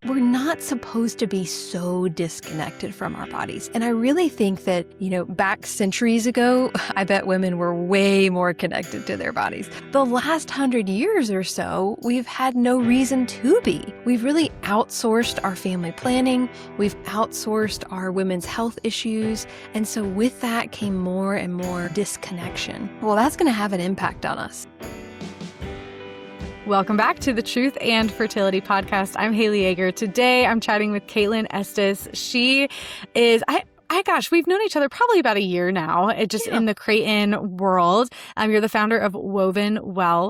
We're not supposed to be so disconnected from our bodies. And I really think that, back centuries ago, I bet women were way more connected to their bodies. The last 100 years or so, we've had no reason to be. We've really outsourced our family planning. We've outsourced our women's health issues. And so with that came more and more disconnection. Well, that's going to have an impact on us. Welcome back to the Truth and Fertility Podcast. I'm Haley Yeager. Today, I'm chatting with Caitlin Estes. She is, we've known each other probably about a year now, in the Creighton world. You're the founder of Woven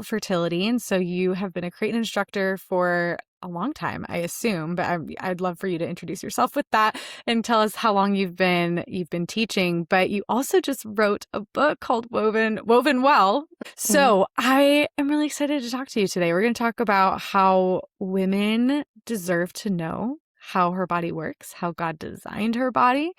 Fertility. And so you have been a Creighton instructor for a long time, I assume, but I'd love for you to introduce yourself with that and tell us how long you've been teaching. But you also just wrote a book called Woven Well. So I am really excited to talk to you today. We're going to talk about how women deserve to know how her body works, how God designed her body.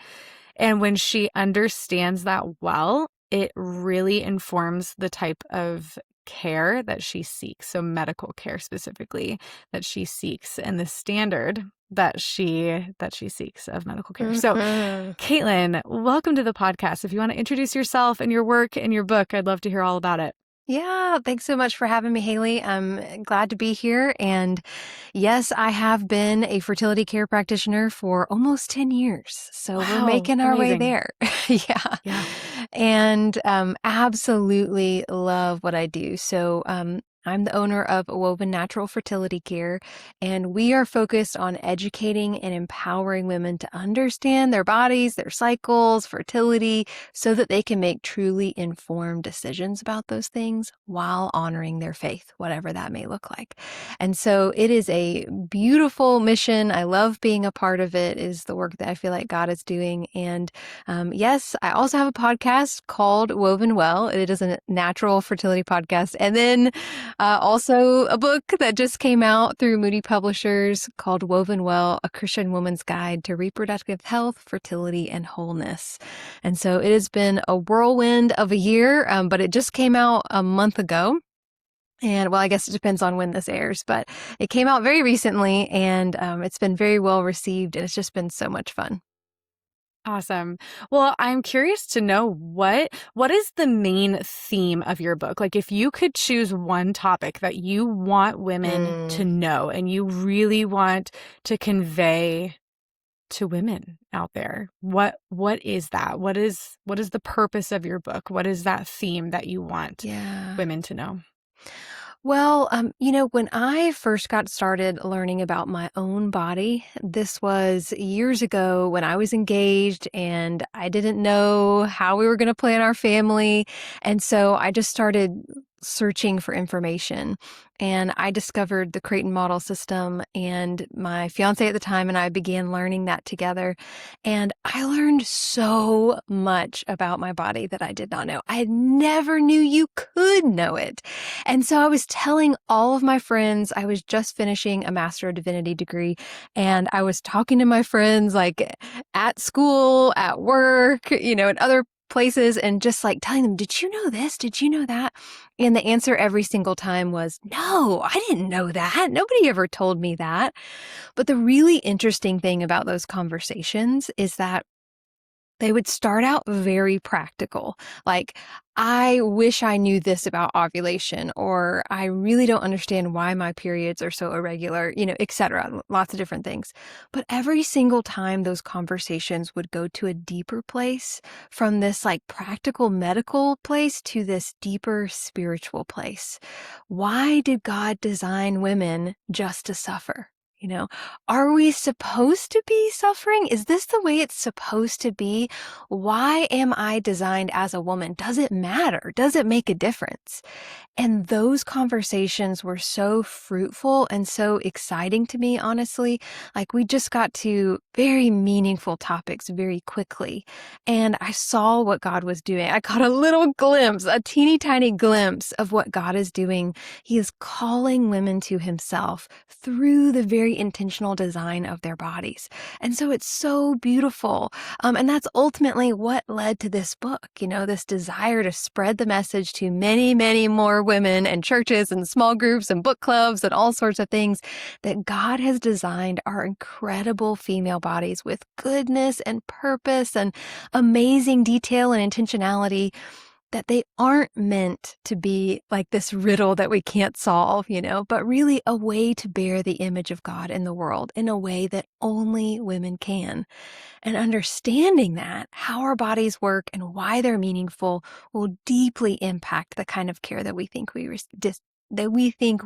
And when she understands that well, it really informs the type of care that she seeks, so medical care specifically that she seeks, and the standard that she seeks of medical care. So, Caitlin, welcome to the podcast. If you want to introduce yourself and your work and your book, I'd love to hear all about it. Yeah, thanks so much for having me, Haley. I'm glad to be here. And yes, I have been a fertility care practitioner for almost 10 years. So we're making our way there. Yeah. And absolutely love what I do. So I'm the owner of Woven Natural FertilityCare, and we are focused on educating and empowering women to understand their bodies, their cycles, fertility, so that they can make truly informed decisions about those things while honoring their faith, whatever that may look like. And so it is a beautiful mission. I love being a part of it. It is the work that I feel like God is doing. And yes, I also have a podcast called Woven Well. It is a natural fertility podcast. And then also a book that just came out through Moody Publishers called Woven Well, A Christian Woman's Guide to Reproductive Health, Fertility, and Wholeness. And so it has been a whirlwind of a year, but it just came out a month ago. And well, I guess it depends on when this airs, but it came out very recently, and it's been very well received, and it's just been so much fun. Awesome. Well, I'm curious to know what is the main theme of your book? Like, if you could choose one topic that you want women to know and you really want to convey to women out there, what is that? What is the purpose of your book? What is that theme that you want women to know? Well, when I first got started learning about my own body, this was years ago when I was engaged and I didn't know how we were going to plan our family. And so I just started searching for information, and I discovered the Creighton Model system, and my fiance at the time and I began learning that together. And I learned so much about my body that I did not know. I never knew you could know it. And so I was telling all of my friends, I was just finishing a Master of Divinity degree, and I was talking to my friends like at school, at work, and other places, and just like telling them, did you know this? Did you know that? And the answer every single time was, no, I didn't know that. Nobody ever told me that. But the really interesting thing about those conversations is that they would start out very practical. Like, I wish I knew this about ovulation, or I really don't understand why my periods are so irregular, etc. Lots of different things. But every single time those conversations would go to a deeper place, from this like practical medical place to this deeper spiritual place. Why did God design women just to suffer? Are we supposed to be suffering? Is this the way it's supposed to be? Why am I designed as a woman? Does it matter? Does it make a difference? And those conversations were so fruitful and so exciting to me, honestly. Like, we just got to very meaningful topics very quickly. And I saw what God was doing. I got a little glimpse, a teeny tiny glimpse of what God is doing. He is calling women to himself through the very very intentional design of their bodies. And so it's so beautiful. And that's ultimately what led to this book, this desire to spread the message to many, many more women and churches and small groups and book clubs and all sorts of things, that God has designed our incredible female bodies with goodness and purpose and amazing detail and intentionality, that they aren't meant to be like this riddle that we can't solve, but really a way to bear the image of God in the world in a way that only women can. And understanding that, how our bodies work and why they're meaningful, will deeply impact the kind of care that we think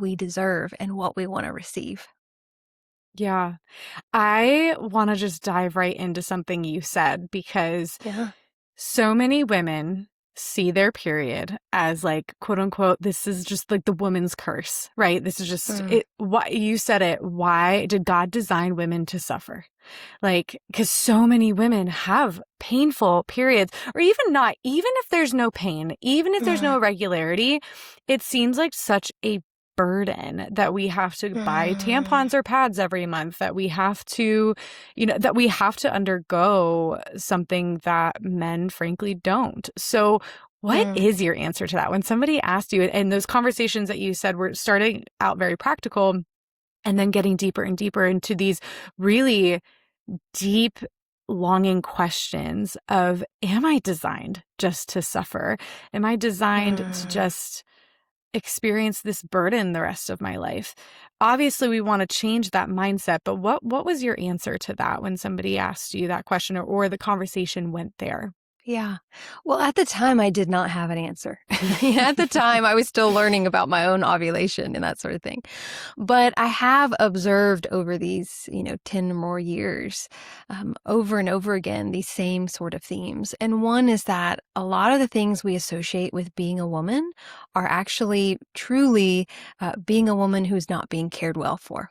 we deserve and what we want to receive. Yeah. I want to just dive right into something you said, because Yeah. so many women see their period as like, quote unquote, this is just like the woman's curse, right? This is just it. What you said it. Why did God design women to suffer? Like, because so many women have painful periods, or even not, even if there's no pain, even if there's no irregularity, it seems like such a burden that we have to buy tampons or pads every month, that we have to, that we have to undergo something that men frankly don't. So what is your answer to that? When somebody asked you, and those conversations that you said were starting out very practical and then getting deeper and deeper into these really deep, longing questions of, am I designed just to suffer? Am I designed to just experience this burden the rest of my life? Obviously, we want to change that mindset, but what was your answer to that when somebody asked you that question, or the conversation went there? Yeah. Well, at the time, I did not have an answer. At the time, I was still learning about my own ovulation and that sort of thing. But I have observed over these, 10 or more years, over and over again, these same sort of themes. And one is that a lot of the things we associate with being a woman are actually truly being a woman who's not being cared well for.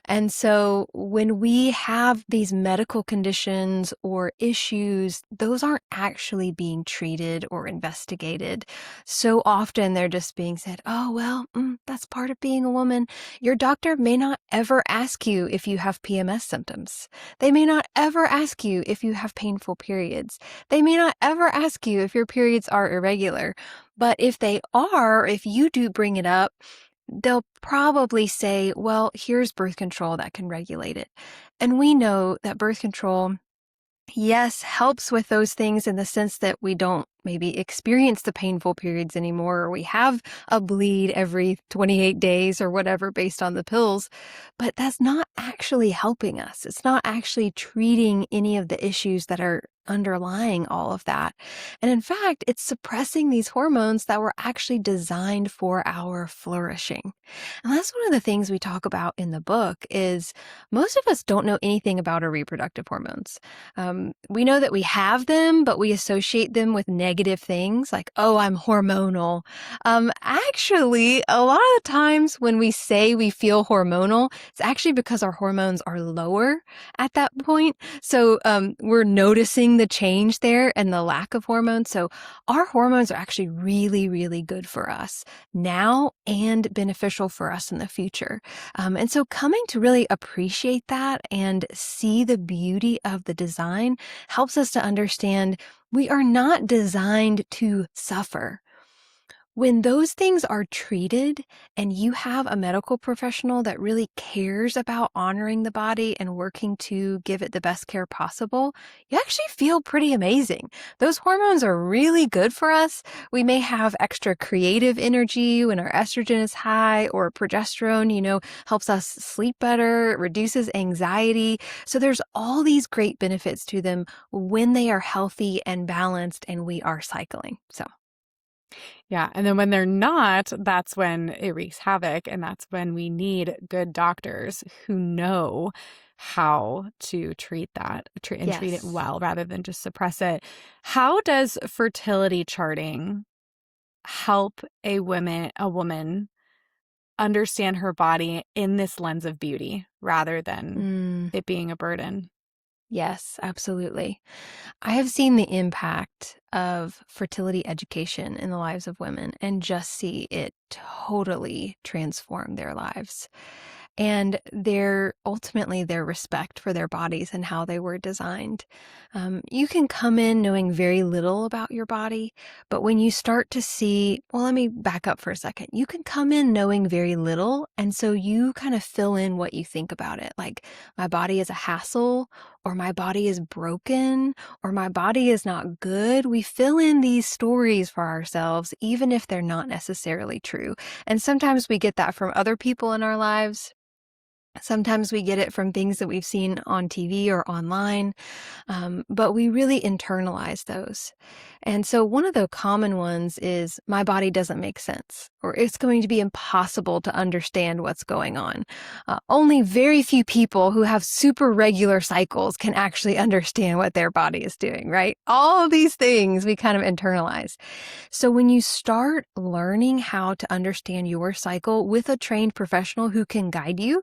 And so when we have these medical conditions or issues, those aren't actually being treated or investigated. So often they're just being said, oh, well, that's part of being a woman. Your doctor may not ever ask you if you have PMS symptoms. They may not ever ask you if you have painful periods. They may not ever ask you if your periods are irregular. But if they are, if you do bring it up, they'll probably say, well, here's birth control that can regulate it. And we know that birth control, yes, helps with those things in the sense that we don't maybe experience the painful periods anymore, or we have a bleed every 28 days or whatever based on the pills, but that's not actually helping us. It's not actually treating any of the issues that are underlying all of that. And in fact, it's suppressing these hormones that were actually designed for our flourishing. And that's one of the things we talk about in the book is most of us don't know anything about our reproductive hormones. We know that we have them, but we associate them with negative things like, oh, I'm hormonal. Actually, a lot of the times when we say we feel hormonal, it's actually because our hormones are lower at that point. So we're noticing the change there and the lack of hormones. So our hormones are actually really, really good for us now and beneficial for us in the future. And so coming to really appreciate that and see the beauty of the design helps us to understand we are not designed to suffer. When those things are treated and you have a medical professional that really cares about honoring the body and working to give it the best care possible, you actually feel pretty amazing. Those hormones are really good for us. We may have extra creative energy when our estrogen is high, or progesterone, helps us sleep better, reduces anxiety. So there's all these great benefits to them when they are healthy and balanced and we are cycling. So. Yeah. And then when they're not, that's when it wreaks havoc. And that's when we need good doctors who know how to treat that and treat it well rather than just suppress it. How does fertility charting help a woman understand her body in this lens of beauty rather than it being a burden? Yes, absolutely. I have seen the impact of fertility education in the lives of women and just see it totally transform their lives. and their respect for their bodies and how they were designed. You can come in knowing very little about your body, but when you start to see, well, let me back up for a second. You can come in knowing very little, and so you kind of fill in what you think about it. Like, my body is a hassle, or my body is broken, or my body is not good. We fill in these stories for ourselves, even if they're not necessarily true. And sometimes we get that from other people in our lives. Sometimes we get it from things that we've seen on TV or online, but we really internalize those. And so one of the common ones is, my body doesn't make sense, or it's going to be impossible to understand what's going on. Only very few people who have super regular cycles can actually understand what their body is doing, right? All of these things we kind of internalize. So when you start learning how to understand your cycle with a trained professional who can guide you,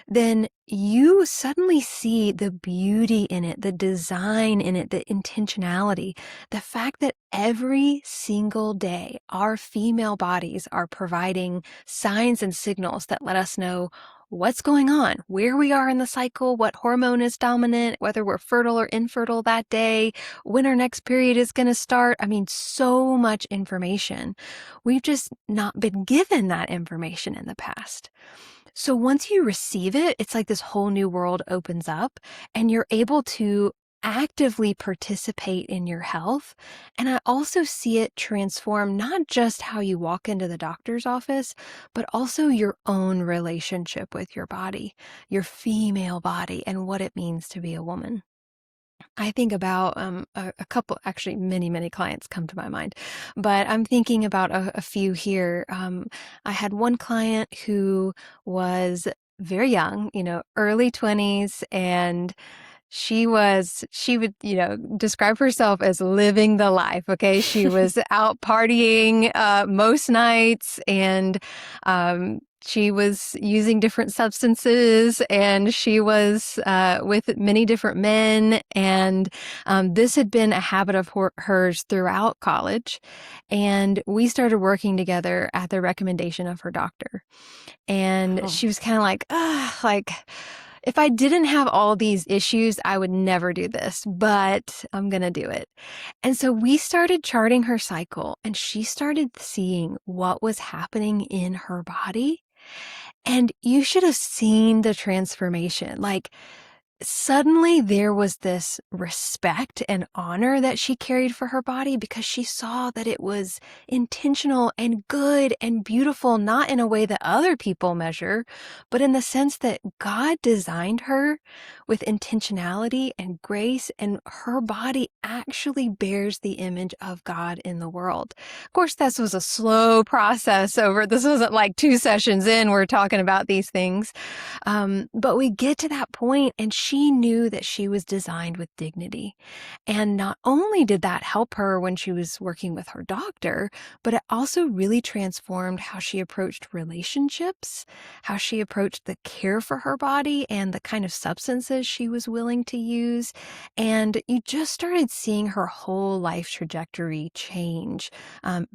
then you suddenly see the beauty in it, the design in it, the intentionality, the fact that every single day our female bodies are providing signs and signals that let us know what's going on, where we are in the cycle, what hormone is dominant, whether we're fertile or infertile that day, when our next period is going to start. I mean, so much information. We've just not been given that information in the past. So once you receive it, it's like this whole new world opens up, and you're able to actively participate in your health. And I also see it transform not just how you walk into the doctor's office, but also your own relationship with your body, your female body, and what it means to be a woman. I think about a couple, actually many, many clients come to my mind, but I'm thinking about a few here. I had one client who was very young, early 20s, and she would, describe herself as living the life. Okay. She was out partying, most nights, and, she was using different substances, and she was, with many different men. And, this had been a habit of hers throughout college. And we started working together at the recommendation of her doctor. And she was kind of like, if I didn't have all these issues, I would never do this, but I'm going to do it. And so we started charting her cycle, and she started seeing what was happening in her body. And you should have seen the transformation. Like, suddenly there was this respect and honor that she carried for her body, because she saw that it was intentional and good and beautiful, not in a way that other people measure, but in the sense that God designed her with intentionality and grace, and her body actually bears the image of God in the world. Of course, this was a slow process this wasn't like 2 sessions in, we're talking about these things. But we get to that point, and she knew that she was designed with dignity. And not only did that help her when she was working with her doctor, but it also really transformed how she approached relationships, how she approached the care for her body, and the kind of substances she was willing to use. And you just started seeing her whole life trajectory change,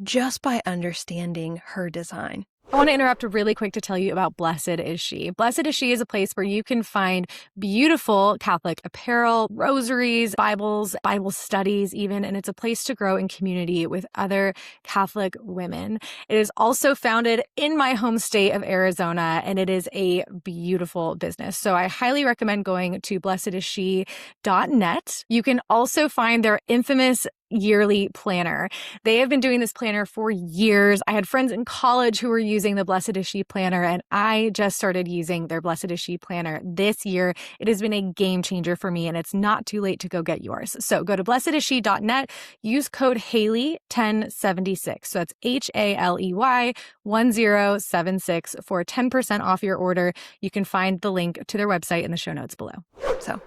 just by understanding her design. I want to interrupt really quick to tell you about Blessed Is She. Blessed Is She is a place where you can find beautiful Catholic apparel, rosaries, Bibles, Bible studies even, and it's a place to grow in community with other Catholic women. It is also founded in my home state of Arizona, and it is a beautiful business. So I highly recommend going to blessedisshe.net. You can also find their infamous yearly planner. They have been doing this planner for years. I had friends in college who were using the Blessed Is She planner, and I just started using their Blessed Is She planner this year. It has been a game changer for me, and it's not too late to go get yours. So go to blessedisshe.net, use code Haley1076. So that's HALEY 1076 for 10% off your order. You can find the link to their website in the show notes below. So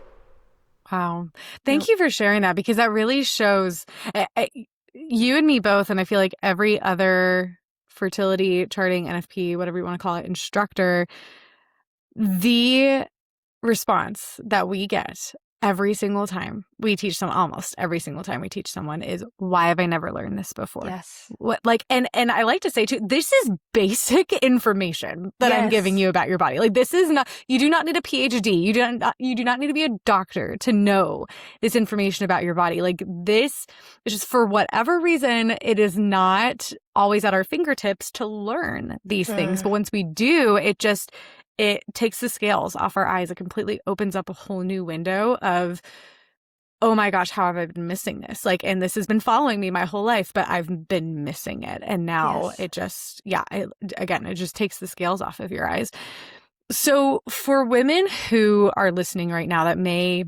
wow. Thank you for sharing that, because that really shows you and me both, and I feel like every other fertility charting, NFP, whatever you want to call it, instructor, the response that we get every single time we teach someone, almost every single time we teach someone, is, why have I never learned this before? Yes. What, like, and I like to say too, this is basic information that I'm giving Yes. you about your body. Like, this is not, you do not need a PhD. You do not need to be a doctor to know this information about your body. Like, this is just, for whatever reason, it is not always at our fingertips to learn these things. But once we do, it takes the scales off our eyes. It completely opens up a whole new window of, oh my gosh, how have I been missing this? Like, and this has been following me my whole life, but I've been missing it. And now Yes. it just, it just takes the scales off of your eyes. So for women who are listening right now that may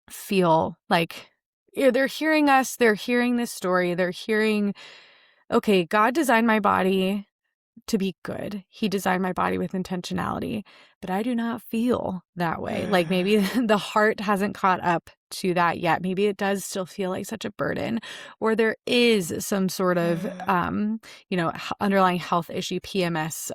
feel like, they're hearing us, they're hearing this story, they're hearing, okay, God designed my body to be good. He designed my body with intentionality, but I do not feel that way. Like, maybe the heart hasn't caught up to that yet. Maybe it does still feel like such a burden, or there is some sort of, underlying health issue, PMS,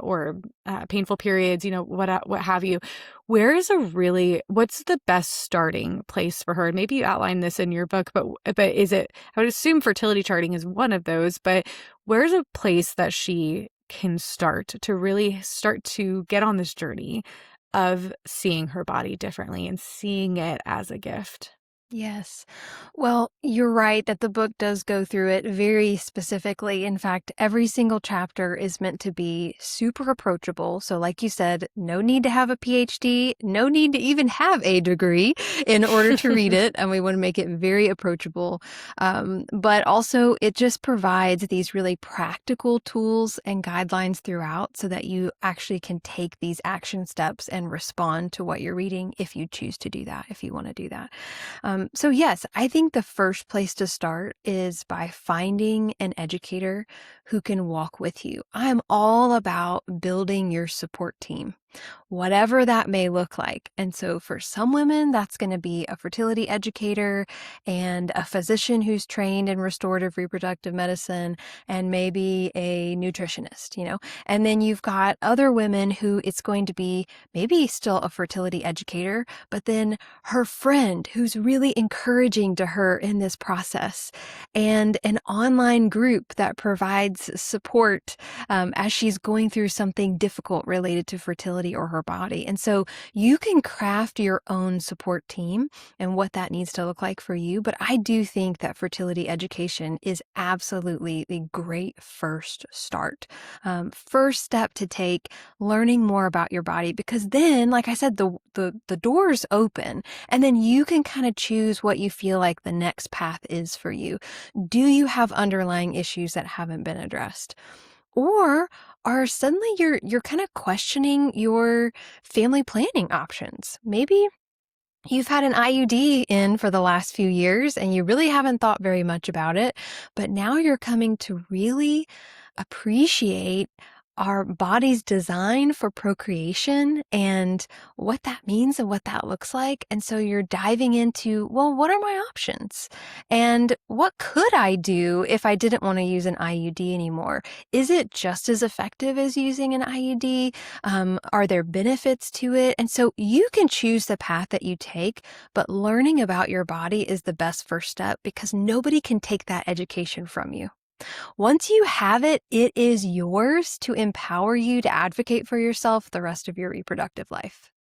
or painful periods, what have you. What's the best starting place for her? Maybe you outline this in your book, but is it, I would assume fertility charting is one of those, but where's a place that she can start to get on this journey of seeing her body differently and seeing it as a gift? Yes. Well, you're right that the book does go through it very specifically. In fact, every single chapter is meant to be super approachable. So like you said, no need to have a PhD, no need to even have a degree in order to read it. And we want to make it very approachable. But also it just provides these really practical tools and guidelines throughout so that you actually can take these action steps and respond to what you're reading if you choose to do that, if you want to do that. So yes, I think the first place to start is by finding an educator who can walk with you. I'm all about building your support team, whatever that may look like. And so for some women, that's going to be a fertility educator and a physician who's trained in restorative reproductive medicine and maybe a nutritionist, And then you've got other women who it's going to be maybe still a fertility educator, but then her friend who's really encouraging to her in this process, and an online group that provides support as she's going through something difficult related to fertility or her body. And so you can craft your own support team and what that needs to look like for you. But I do think that fertility education is absolutely the great first start. First step to take, learning more about your body, because then, like I said, the doors open, and then you can kind of choose what you feel like the next path is for you. Do you have underlying issues that haven't been addressed? Or are suddenly you're kind of questioning your family planning options? Maybe you've had an IUD in for the last few years and you really haven't thought very much about it, but now you're coming to really appreciate our body's design for procreation and what that means and what that looks like. And so you're diving into, well, what are my options? And what could I do if I didn't want to use an IUD anymore? Is it just as effective as using an IUD? Are there benefits to it? And so you can choose the path that you take, but learning about your body is the best first step because nobody can take that education from you. Once you have it, it is yours to empower you to advocate for yourself the rest of your reproductive life.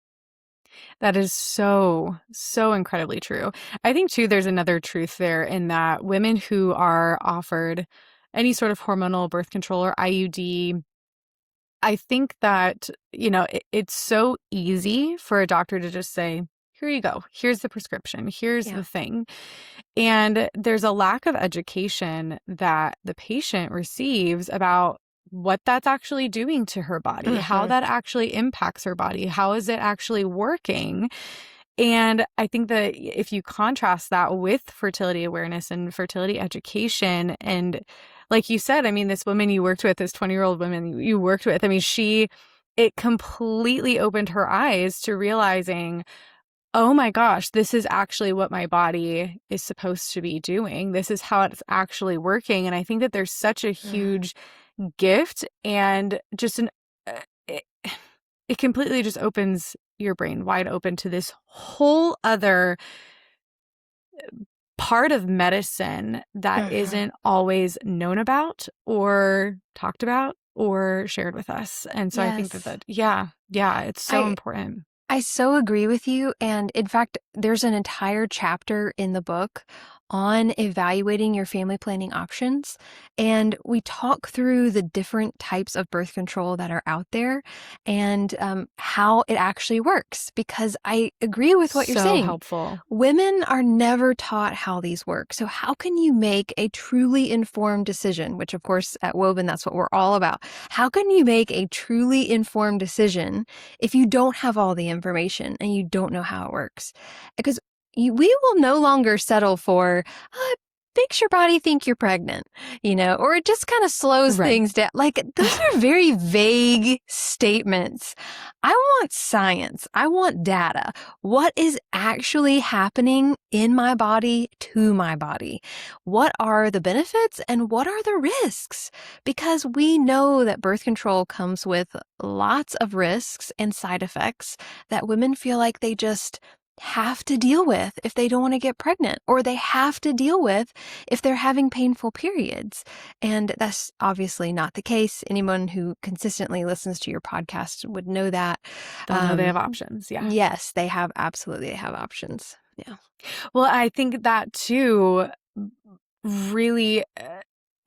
That is so, so incredibly true. I think too, there's another truth there in that women who are offered any sort of hormonal birth control or IUD, I think that, it's so easy for a doctor to just say, here you go. Here's the prescription. Here's the thing. And there's a lack of education that the patient receives about what that's actually doing to her body, how that actually impacts her body, how is it actually working. And I think that if you contrast that with fertility awareness and fertility education, and like you said, I mean, this woman you worked with, this 20-year-old woman you worked with, I mean, it completely opened her eyes to realizing, oh my gosh, this is actually what my body is supposed to be doing. This is how it's actually working. And I think that there's such a huge gift and just it completely just opens your brain wide open to this whole other part of medicine that Mhm. isn't always known about or talked about or shared with us. And so I think Yes. yeah, it's so I important. I so agree with you. And in fact, there's an entire chapter in the book on evaluating your family planning options. And we talk through the different types of birth control that are out there and how it actually works. Because I agree with what you're So saying. helpful. Women are never taught how these work. So, how can you make a truly informed decision? Which, of course, at Woven, that's what we're all about. How can you make a truly informed decision if you don't have all the information and you don't know how it works? Because we will no longer settle for, makes your body think you're pregnant, or it just kind of slows Right. things down. Like, those are very vague statements. I want science. I want data. What is actually happening in my body to my body? What are the benefits and what are the risks? Because we know that birth control comes with lots of risks and side effects that women feel like they just have to deal with if they don't want to get pregnant, or they have to deal with if they're having painful periods. And that's obviously not the case. Anyone who consistently listens to your podcast would know that. They'll know they have options. Yeah. Yes, they have options. Yeah. Well, I think that too really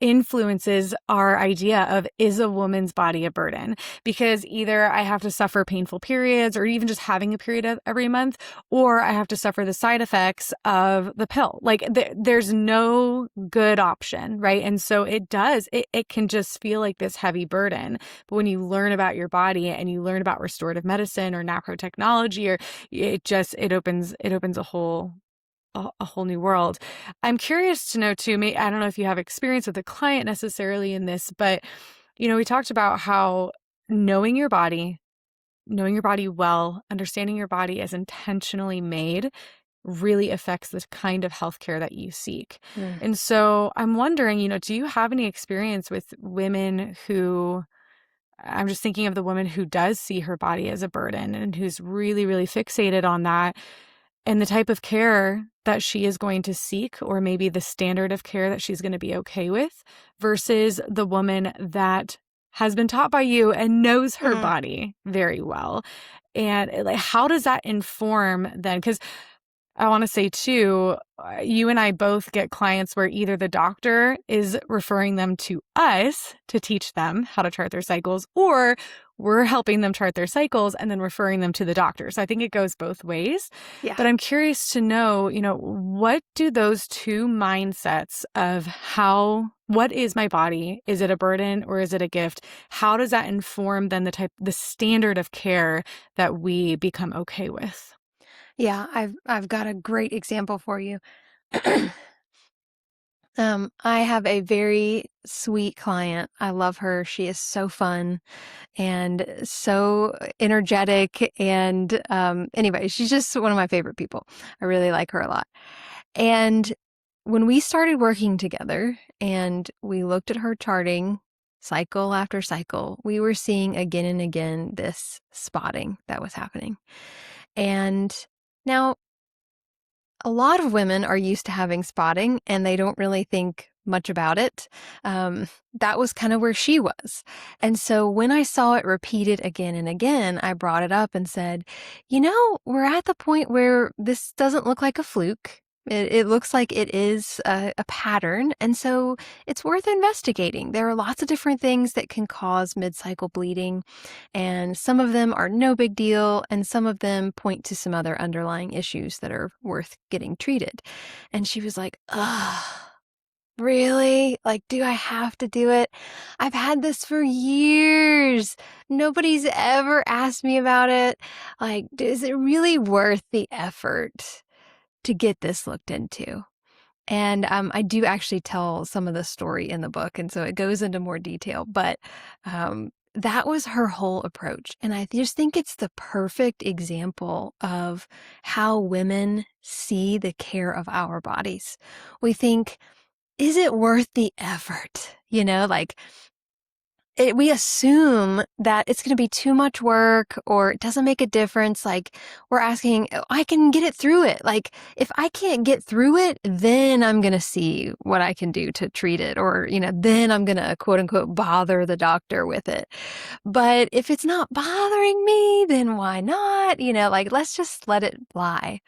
influences our idea of, is a woman's body a burden? Because either I have to suffer painful periods or even just having a period every month, or I have to suffer the side effects of the pill. Like there's no good option, right? And so it can just feel like this heavy burden. But when you learn about your body and you learn about restorative medicine or nanotechnology, or it opens a whole new world. I'm curious to know too, I don't know if you have experience with a client necessarily in this, but we talked about how knowing your body well, understanding your body as intentionally made really affects the kind of healthcare that you seek. Mm. And so I'm wondering, do you have any experience with women who, I'm just thinking of the woman who does see her body as a burden and who's really, really fixated on that, and the type of care that she is going to seek, or maybe the standard of care that she's going to be okay with, versus the woman that has been taught by you and knows her Mm. body very well. And like, how does that inform then? Because I want to say too, you and I both get clients where either the doctor is referring them to us to teach them how to chart their cycles, or we're helping them chart their cycles and then referring them to the doctor. So I think it goes both ways. Yeah. But I'm curious to know, what do those two mindsets of what is my body? Is it a burden or is it a gift? How does that inform then the standard of care that we become okay with? Yeah, I've got a great example for you. I have a very sweet client. I love her. She is so fun and so energetic. And anyway, she's just one of my favorite people. I really like her a lot. And when we started working together and we looked at her charting cycle after cycle, we were seeing again and again this spotting that was happening. And now, a lot of women are used to having spotting and they don't really think much about it. That was kind of where she was. And so when I saw it repeated again and again, I brought it up and said, we're at the point where this doesn't look like a fluke. It looks like it is a pattern. And so it's worth investigating. There are lots of different things that can cause mid-cycle bleeding. And some of them are no big deal. And some of them point to some other underlying issues that are worth getting treated. And she was like, ugh. Really? Like, do I have to do it? I've had this for years. Nobody's ever asked me about it. Like, is it really worth the effort to get this looked into? And I do actually tell some of the story in the book, and so it goes into more detail. But that was her whole approach. And I just think it's the perfect example of how women see the care of our bodies. We think, is it worth the effort? Like we assume that it's going to be too much work or it doesn't make a difference. Like we're asking, "Oh, I can get it through it. Like if I can't get through it, then I'm going to see what I can do to treat it. Or, then I'm going to quote unquote bother the doctor with it. But if it's not bothering me, then why not? Like let's just let it lie.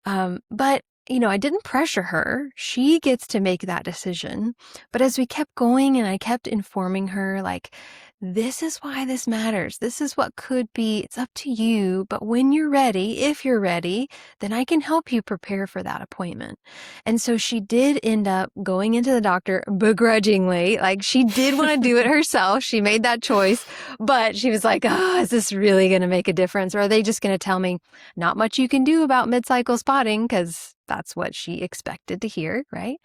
But I didn't pressure her. She gets to make that decision. But as we kept going and I kept informing her, like, this is why this matters. This is what could be. It's up to you. But when you're ready, if you're ready, then I can help you prepare for that appointment. And so she did end up going into the doctor begrudgingly. Like she did want to do it herself. She made that choice. But she was like, oh, is this really going to make a difference? Or are they just going to tell me not much you can do about mid-cycle spotting? Because that's what she expected to hear, right?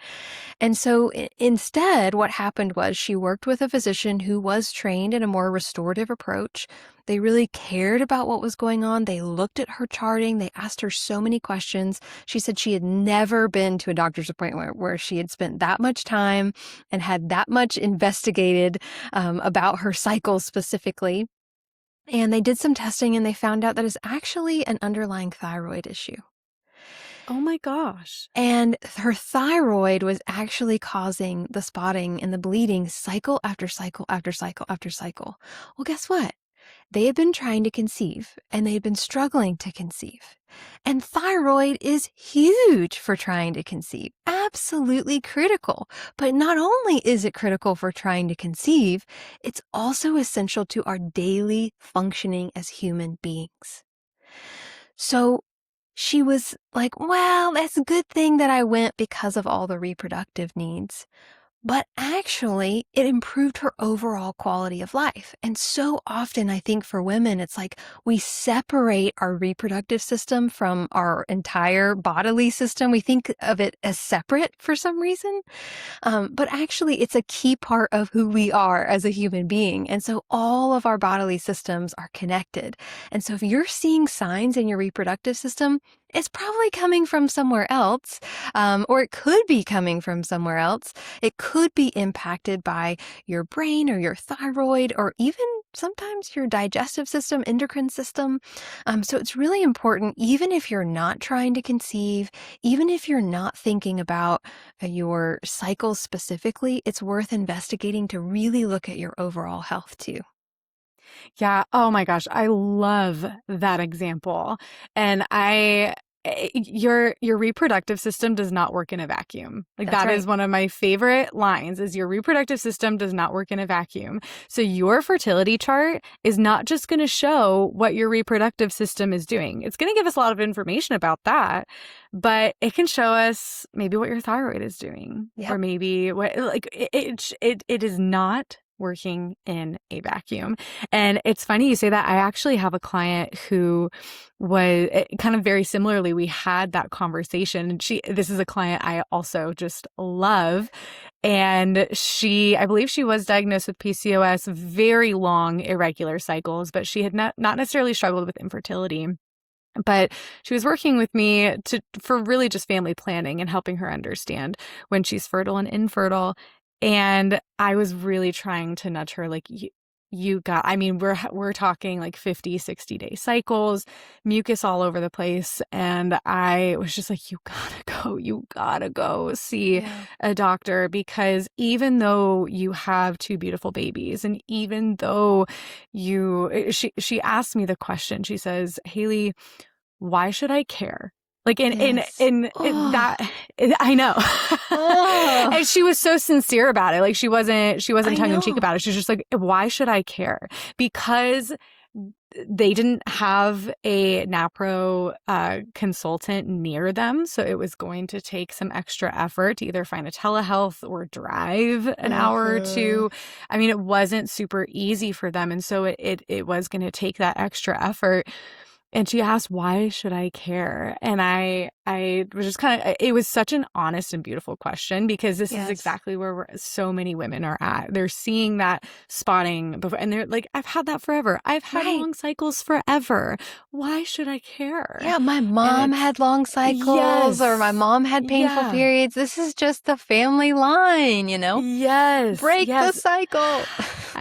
And so instead, what happened was she worked with a physician who was trained in a more restorative approach. They really cared about what was going on. They looked at her charting. They asked her so many questions. She said she had never been to a doctor's appointment where she had spent that much time and had that much investigated about her cycles specifically. And they did some testing and they found out that it's actually an underlying thyroid issue. Oh my gosh. And her thyroid was actually causing the spotting and the bleeding cycle after cycle after cycle after cycle. Well, guess what? They had been trying to conceive and they had been struggling to conceive. And thyroid is huge for trying to conceive, absolutely critical. But not only is it critical for trying to conceive, it's also essential to our daily functioning as human beings. So she was like, well, that's a good thing that I went because of all the reproductive needs. But actually, it improved her overall quality of life. And so often, I think for women, it's like we separate our reproductive system from our entire bodily system. We think of it as separate for some reason. But actually, it's a key part of who we are as a human being. And so all of our bodily systems are connected. And so if you're seeing signs in your reproductive system, it's probably coming from somewhere else, or it could be coming from somewhere else. It could be impacted by your brain or your thyroid, or even sometimes your digestive system, endocrine system. So it's really important, even if you're not trying to conceive, even if you're not thinking about your cycles specifically, it's worth investigating to really look at your overall health too. Yeah. Oh my gosh. I love that example. And your reproductive system does not work in a vacuum. Like That's that right. is one of my favorite lines is your reproductive system does not work in a vacuum. So your fertility chart is not just going to show what your reproductive system is doing. It's going to give us a lot of information about that, but it can show us maybe what your thyroid is doing, Yep. or maybe what like it is not working in a vacuum. And it's funny you say that. I actually have a client who was kind of very similarly, we had that conversation. And this is a client I also just love. And I believe she was diagnosed with PCOS, very long, irregular cycles, but she had not necessarily struggled with infertility. But she was working with me for really just family planning and helping her understand when she's fertile and infertile. And I was really trying to nudge her, like, we're talking like 50, 60-day cycles, mucus all over the place. And I was just like, you gotta go see a doctor, because even though you have two beautiful babies, and even though she asked me the question, she says, Haley, why should I care? Like in that, I know. And she was so sincere about it. Like she wasn't tongue in cheek about it. She's just like, why should I care? Because they didn't have a NAPRO consultant near them. So it was going to take some extra effort to either find a telehealth or drive an hour or two. I mean, it wasn't super easy for them. And so it was going to take that extra effort. And she asked, why should I care? And I was just it was such an honest and beautiful question, because this is exactly where so many women are at. They're seeing that spotting before, and they're like, I've had that forever. I've had long cycles forever. Why should I care? Yeah, my mom had long cycles, or my mom had painful periods. This is just the family line, Yes. Break the cycle.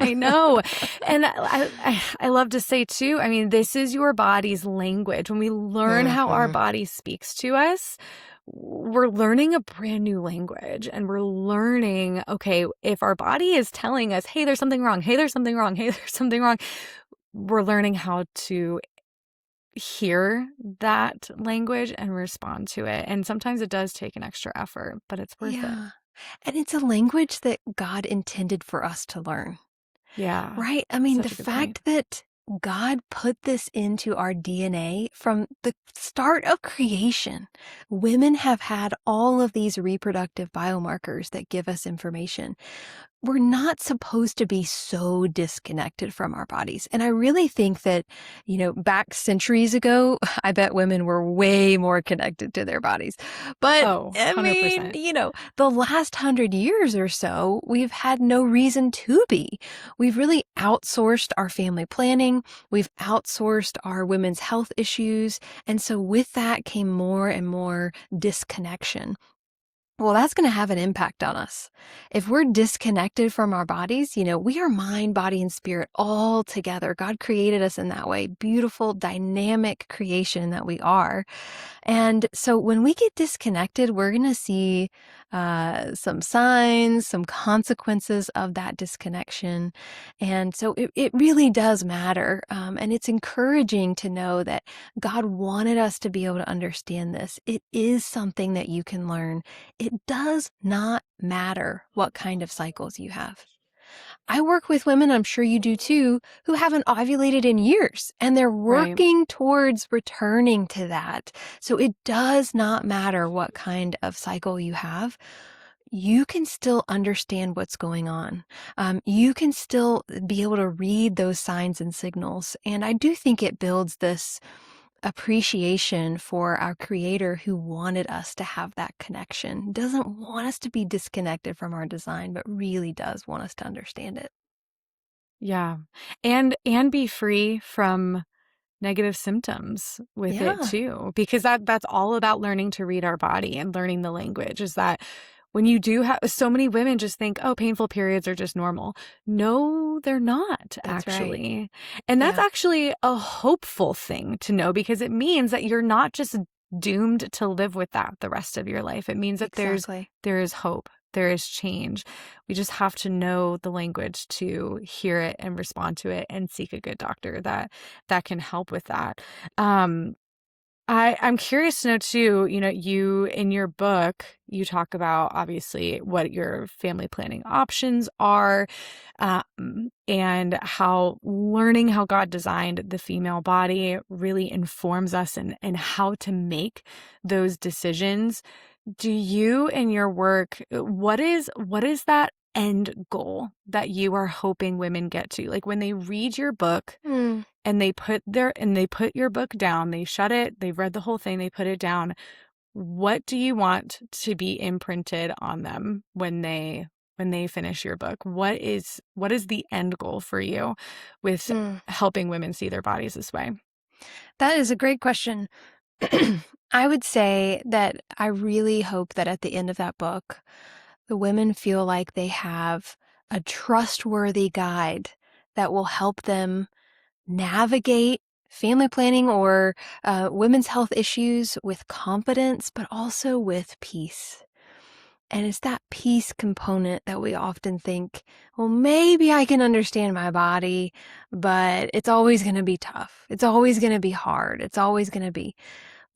I know. And I love to say too, I mean, this is your body's language. When we learn how our Mhm. body speaks to us, we're learning a brand new language, and we're learning, okay, if our body is telling us, hey, there's something wrong, hey, there's something wrong, hey, there's something wrong, we're learning how to hear that language and respond to it. And sometimes it does take an extra effort, but it's worth it. Yeah. And it's a language that God intended for us to learn. Yeah. Right? I mean, the Such a good point. fact that God put this into our DNA from the start of creation. Women have had all of these reproductive biomarkers that give us information. We're not supposed to be so disconnected from our bodies. And I really think that, back centuries ago, I bet women were way more connected to their bodies. But Oh, I mean, 100%. the last 100 years or so, we've had no reason to be. We've really outsourced our family planning. We've outsourced our women's health issues. And so with that came more and more disconnection. Well, that's going to have an impact on us. If we're disconnected from our bodies, we are mind, body, and spirit all together. God created us in that way. Beautiful, dynamic creation that we are. And so when we get disconnected, we're going to see some signs, some consequences of that disconnection. And so it really does matter. And it's encouraging to know that God wanted us to be able to understand this. It is something that you can learn. It does not matter what kind of cycles you have. I work with women, I'm sure you do too, who haven't ovulated in years, and they're Right. working towards returning to that. So it does not matter what kind of cycle you have. You can still understand what's going on. You can still be able to read those signs and signals. And I do think it builds this appreciation for our creator who wanted us to have that connection. Doesn't want us to be disconnected from our design, but really does want us to understand it. Yeah. And be free from negative symptoms with it Yeah, too, because that's all about learning to read our body and learning the language. Is that when you do have, so many women just think, oh, painful periods are just normal. No, they're not that's right. actually. And that's Yeah, actually a hopeful thing to know, because it means that you're not just doomed to live with that the rest of your life. It means that exactly. there is hope. There is change. We just have to know the language to hear it and respond to it and seek a good doctor that can help with that. Um, I'm curious to know too, you in your book, you talk about obviously what your family planning options are, and how learning how God designed the female body really informs us and how to make those decisions. Do you in your work, what is that end goal that you are hoping women get to? Like when they read your book, Mm, and they put your book down, they shut it, they've read the whole thing, they put it down. What do you want to be imprinted on them when they finish your book? What is the end goal for you with mm. helping women see their bodies this way? That is a great question. I would say that I really hope that at the end of that book, the women feel like they have a trustworthy guide that will help them navigate family planning or women's health issues with confidence, but also with peace. And it's that peace component that we often think, well, maybe I can understand my body, but it's always going to be tough. It's always going to be hard. It's always going to be.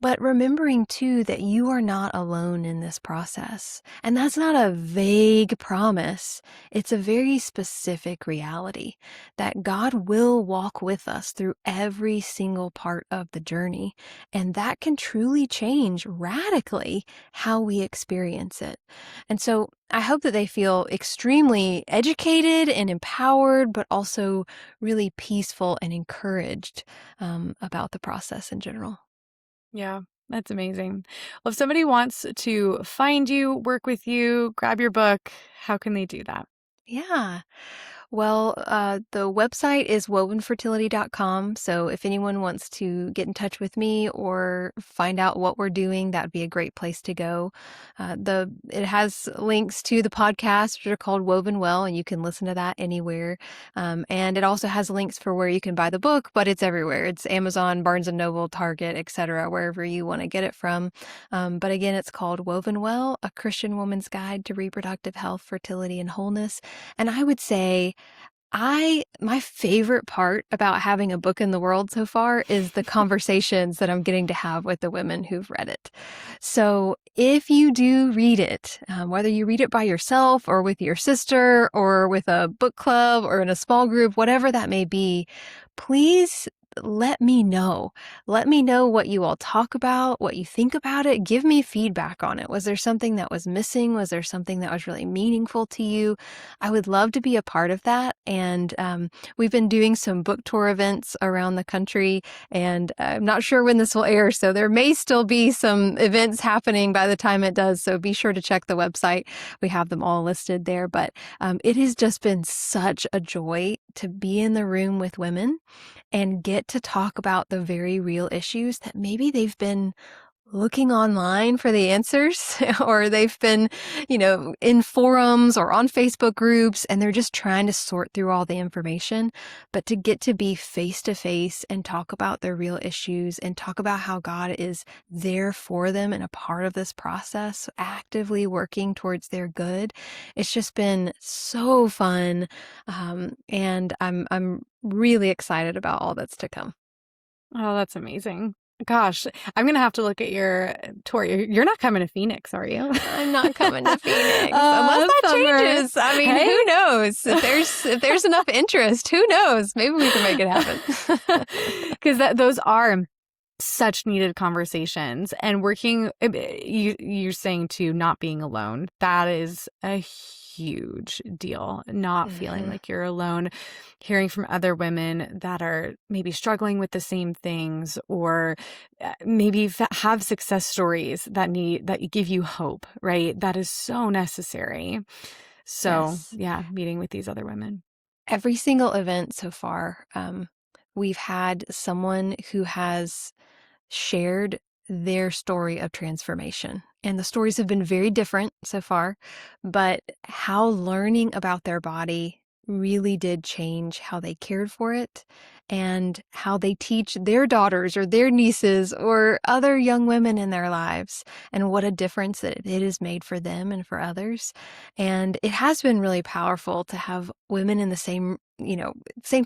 But remembering too that you are not alone in this process. And that's not a vague promise. It's a very specific reality that God will walk with us through every single part of the journey. And that can truly change radically how we experience it. And so I hope that they feel extremely educated and empowered, but also really peaceful and encouraged about the process in general. Yeah, that's amazing. Well, if somebody wants to find you, work with you, grab your book, how can they do that? Yeah. Well, the website is wovenfertility.com. So if anyone wants to get in touch with me or find out what we're doing, that would be a great place to go. It has links to the podcast, which are called Woven Well, and you can listen to that anywhere. And it also has links for where you can buy the book, but it's everywhere. It's Amazon, Barnes and Noble, Target, etc., wherever you want to get it from. But again, it's called Woven Well, A Christian Woman's Guide to Reproductive Health, Fertility, and Wholeness. And I would say my favorite part about having a book in the world so far is the conversations that I'm getting to have with the women who've read it. So if you do read it, whether you read it by yourself or with your sister or with a book club or in a small group, whatever that may be, please let me know. Let me know what you all talk about, what you think about it. Give me feedback on it. Was there something that was missing? Was there something that was really meaningful to you? I would love to be a part of that. And we've been doing some book tour events around the country, and I'm not sure when this will air, so there may still be some events happening by the time it does. So be sure to check the website. We have them all listed there. But it has just been such a joy to be in the room with women and get to talk about the very real issues that maybe they've been looking online for the answers, or they've been, in forums or on Facebook groups, and they're just trying to sort through all the information. But to get to be face to face and talk about their real issues and talk about how God is there for them and a part of this process, actively working towards their good, it's just been so fun. And I'm really excited about all that's to come. Oh, that's amazing. Gosh, I'm going to have to look at your tour. You're not coming to Phoenix, are you? I'm not coming to Phoenix unless that changes. I mean, Hey? Who knows? If there's enough interest, who knows? Maybe we can make it happen. Because those are such needed conversations, and working, you're saying too, not being alone. That is a huge deal. Not feeling like you're alone, hearing from other women that are maybe struggling with the same things, or maybe have success stories that give you hope, right? That is so necessary. So Yes. yeah, meeting with these other women. Every single event so far, we've had someone who has shared their story of transformation. And the stories have been very different so far, but how learning about their body really did change how they cared for it and how they teach their daughters or their nieces or other young women in their lives, and what a difference that it has made for them and for others. And it has been really powerful to have women in the same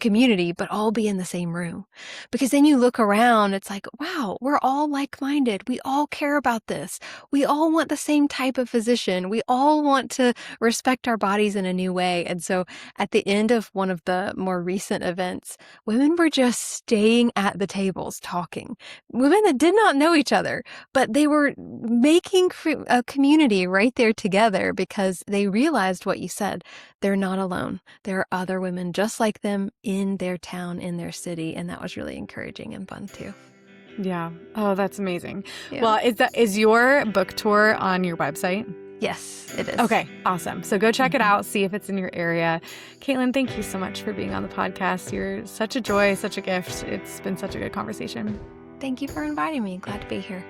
community, but all be in the same room. Because then you look around, it's like, wow, we're all like-minded. We all care about this. We all want the same type of physician. We all want to respect our bodies in a new way. And so at the end of one of the more recent events, women were just staying at the tables talking. Women that did not know each other, but they were making a community right there together because they realized what you said. They're not alone. There are other women just like them in their town, in their city. And that was really encouraging and fun too. Yeah. Oh, that's amazing. Yeah. Well, is your book tour on your website? Yes, it is. Okay, awesome. So go check it out, see if it's in your area. Caitlin, thank you so much for being on the podcast. You're such a joy, such a gift. It's been such a good conversation. Thank you for inviting me. Glad to be here.